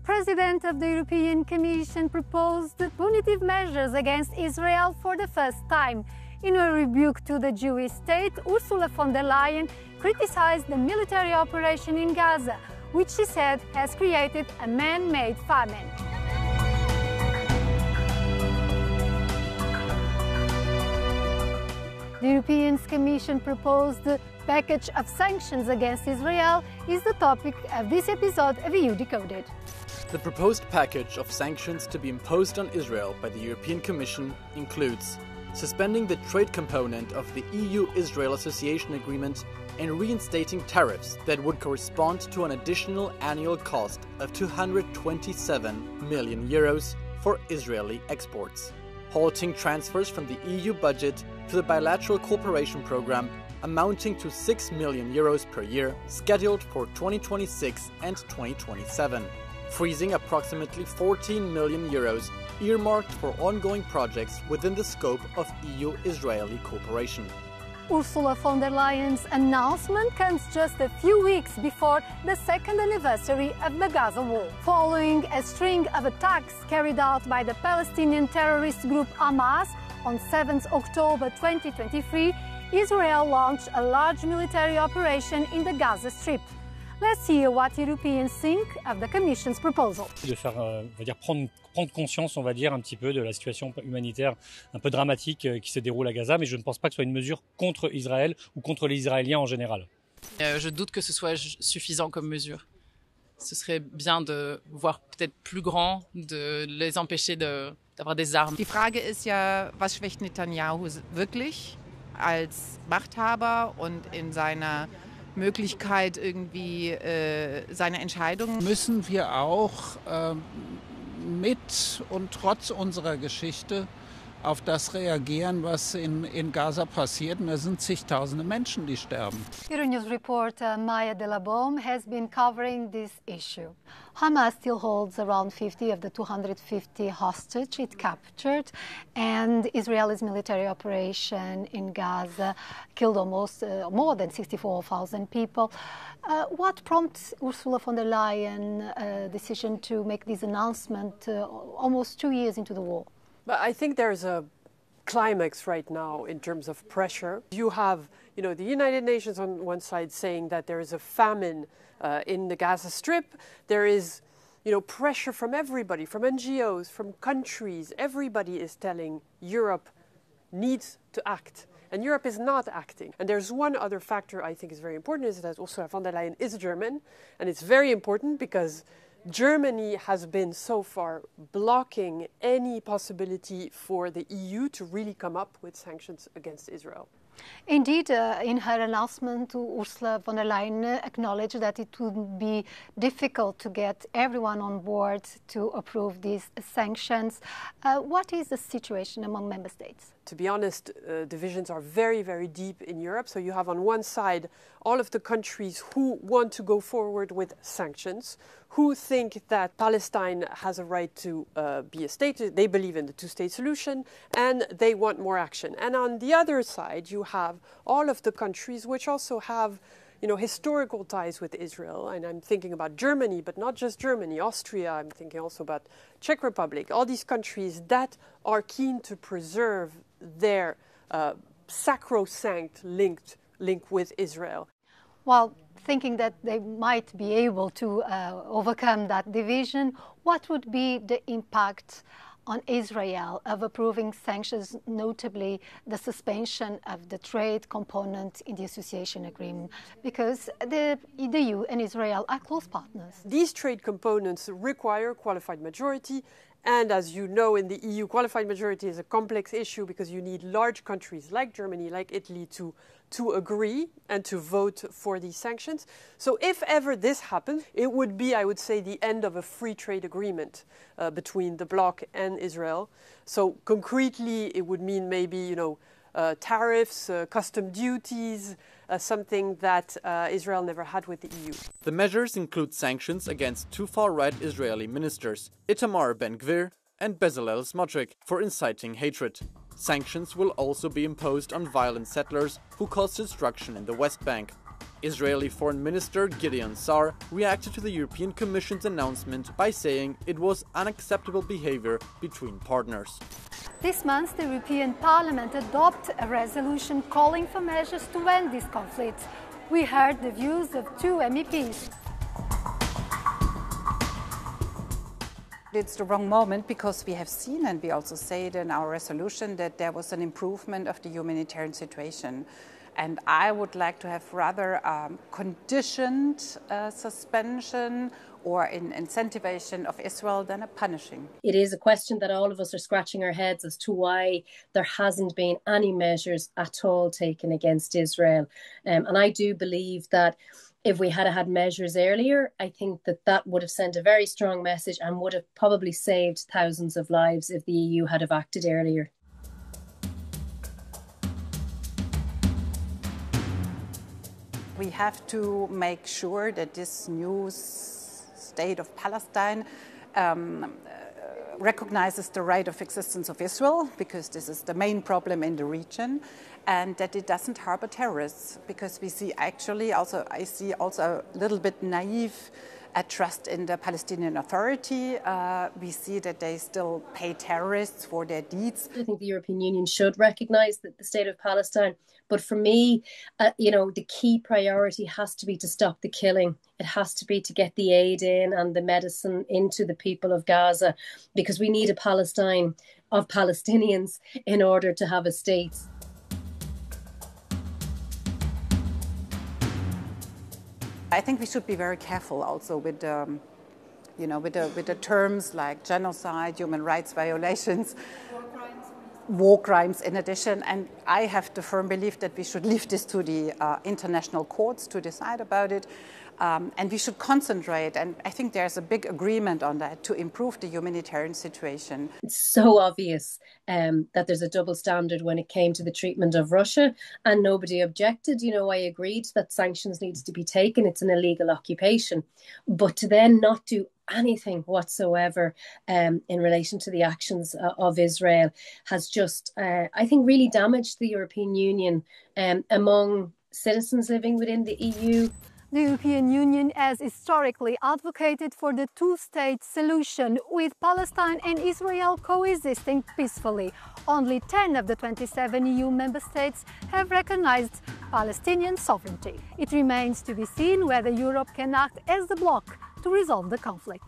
President of the European Commission proposed punitive measures against Israel for the first time. In a rebuke to the Jewish state, Ursula von der Leyen criticized the military operation in Gaza, which she said has created a man-made famine. The European Commission proposed a package of sanctions against Israel is the topic of this episode of EU Decoded. The proposed package of sanctions to be imposed on Israel by the European Commission includes suspending the trade component of the EU-Israel Association Agreement and reinstating tariffs that would correspond to an additional annual cost of 227 million euros for Israeli exports. Halting transfers from the EU budget to the bilateral cooperation program amounting to 6 million euros per year, scheduled for 2026 and 2027. Freezing approximately 14 million euros earmarked for ongoing projects within the scope of EU-Israeli cooperation. Ursula von der Leyen's announcement comes just a few weeks before the second anniversary of the Gaza war. Following a string of attacks carried out by the Palestinian terrorist group Hamas on 7 October 2023, Israel launched a large military operation in the Gaza Strip. Let's hear what Europeans think of the Commission's proposal. De faire, prendre conscience, on va dire, un petit peu de la situation humanitaire un peu dramatique qui se déroule à Gaza, mais je ne pense pas que ce soit une mesure contre Israël ou contre les Israéliens en général. Je doute que ce soit suffisant comme mesure. Ce serait bien de voir peut-être plus grand, de les empêcher d'avoir des armes. Die Frage ist ja, was schwächt Netanyahu wirklich als Machthaber und in seiner Möglichkeit, irgendwie seine Entscheidungen. Müssen wir auch mit und trotz unserer Geschichte auf das reagieren, was in Gaza passiert. Und da sind zigtausende Menschen, die sterben. Euronews reporter Maya Delabome has been covering this issue. Hamas still holds around 50 of the 250 hostage it captured, and Israel's military operation in Gaza killed almost more than 64,000 people. What prompts Ursula von der Leyen's decision to make this announcement almost 2 years into the war? But I think there's a climax right now in terms of pressure. You have, the United Nations on one side saying that there is a famine in the Gaza Strip. There is, pressure from everybody, from NGOs, from countries. Everybody is telling Europe needs to act. And Europe is not acting. And there's one other factor I think is very important, is that Ursula von der Leyen is German. And it's very important because Germany has been so far blocking any possibility for the EU to really come up with sanctions against Israel. Indeed, in her announcement, Ursula von der Leyen acknowledged that it would be difficult to get everyone on board to approve these sanctions. What is the situation among member states? To be honest, divisions are very, very deep in Europe. So you have on one side all of the countries who want to go forward with sanctions, who think that Palestine has a right to be a state. They believe in the two-state solution, and they want more action. And on the other side, you have all of the countries which also have historical ties with Israel. And I'm thinking about Germany, but not just Germany, Austria. I'm thinking also about Czech Republic, all these countries that are keen to preserve their sacrosanct link with Israel. Well, thinking that they might be able to overcome that division, what would be the impact on Israel of approving sanctions, notably the suspension of the trade component in the association agreement, because the EU and Israel are close partners. These trade components require qualified majority, and as you know, in the EU, qualified majority is a complex issue because you need large countries like Germany, like Italy, to agree and to vote for these sanctions. So if ever this happens, it would be, I would say, the end of a free trade agreement between the bloc and Israel. So concretely, it would mean maybe, tariffs, custom duties, something that Israel never had with the EU. The measures include sanctions against two far-right Israeli ministers, Itamar Ben-Gvir and Bezalel Smotrich, for inciting hatred. Sanctions will also be imposed on violent settlers who caused destruction in the West Bank. Israeli Foreign Minister Gideon Sa'ar reacted to the European Commission's announcement by saying it was unacceptable behavior between partners. This month, the European Parliament adopted a resolution calling for measures to end this conflict. We heard the views of two MEPs. It's the wrong moment because we have seen, and we also say it in our resolution, that there was an improvement of the humanitarian situation. And I would like to have rather conditioned suspension or an incentivization of Israel than a punishing. It is a question that all of us are scratching our heads as to why there hasn't been any measures at all taken against Israel. And I do believe that if we had had measures earlier, I think that that would have sent a very strong message and would have probably saved thousands of lives if the EU had have acted earlier. We have to make sure that this new state of Palestine recognizes the right of existence of Israel, because this is the main problem in the region, and that it doesn't harbor terrorists, because we see actually also, I see also a little bit naive trust in the Palestinian Authority. We see that they still pay terrorists for their deeds. I think the European Union should recognise the state of Palestine. But for me, the key priority has to be to stop the killing. It has to be to get the aid in and the medicine into the people of Gaza, because we need a Palestine of Palestinians in order to have a state. I think we should be very careful also with the terms like genocide, human rights violations, war crimes in addition. And I have the firm belief that we should leave this to the international courts to decide about it. And we should concentrate, and I think there's a big agreement on that, to improve the humanitarian situation. It's so obvious that there's a double standard when it came to the treatment of Russia, and nobody objected. I agreed that sanctions needs to be taken. It's an illegal occupation. But to then not do anything whatsoever in relation to the actions of Israel has just, I think, really damaged the European Union among citizens living within the EU. The European Union has historically advocated for the two-state solution, with Palestine and Israel coexisting peacefully. Only 10 of the 27 EU member states have recognized Palestinian sovereignty. It remains to be seen whether Europe can act as the bloc to resolve the conflict.